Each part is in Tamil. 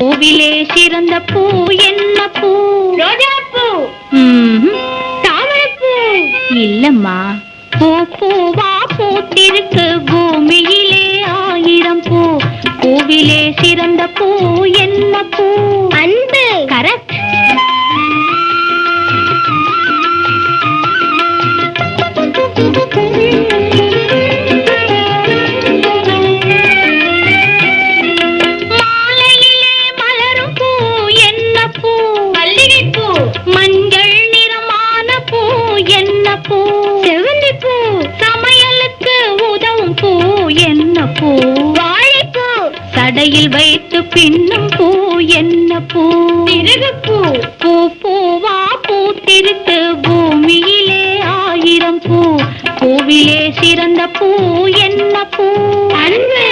பூவிலே சிறந்த பூ என்ன பூ? ரோஜாப்பூ. தாமரைப்பூ இல்லம்மா. பூ பூவா பூத்திருக்கு பூமியிலே 1000 பூ. பூவிலே சிறந்த பூ என்ன பூ? அன்பு. கரெக்ட். சடையில் வைத்து பின்னும் பூ என்ன பூ? திருகுப்பூ. பூ பூவா பூத்திருக்கு பூமியிலே 1000 பூ. பூவிலே சிறந்த பூ என்ன பூ? அன்பு.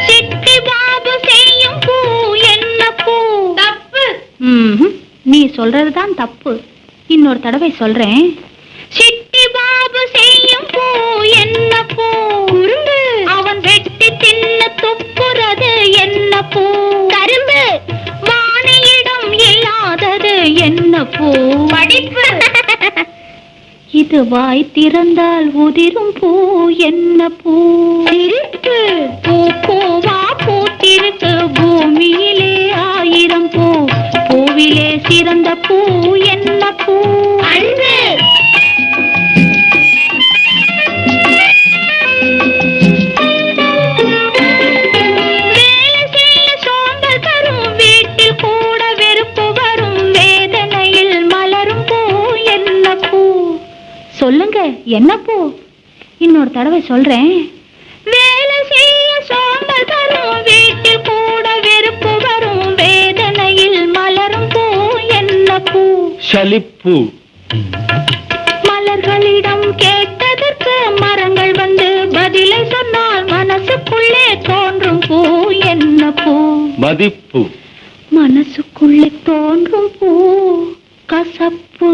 சிட்டி பாபு செய்யும் பூ என்ன பூ? தப்பு. நீ சொல்றதுதான் தப்பு. இன்னொரு தடவை சொல்றேன். சிட்டி பாபு செய்யும் பூ என்ன பூ? குறும்பு. அவன் வெட்டி தின்ன துப்புறது என்ன பூ? கரும்பு. வாணியிடம் இல்லாதது என்ன பூ? படிப்பு. இது வாய் திறந்தால் உதிரும் பூ என்ன பூ? சிரிப்பு. பூ பூவா பூத்திருக்கு பூமியிலே 1000 பூ. பூவிலே சிறந்த பூ என்ன பூ? அன்பு. வேலை செய்ய சோம்பல் தரும் வீட்டில் கூட வெறுப்பு வரும் வேதனையில் மலரும் பூ என்ன பூ? சொல்லுங்க என்ன பூ? இன்னொரு தடவை சொல்றேன். வேலை செய்ய சோம்பல் தரும் வீட்டில் கூட வெறுப்பு வரும் வேதனையில் மலரும் பூ என்ன பூ? சலிப்பு. மலர்களிடம் கேட்டதற்கு மரங்கள் வந்து பதிலை சொன்னால் மனசுக்குள்ளே தோன்றும் பூ என்ன பூ? மதிப்பு. மனசுக்குள்ளே தோன்றும் பூ கசப்பு.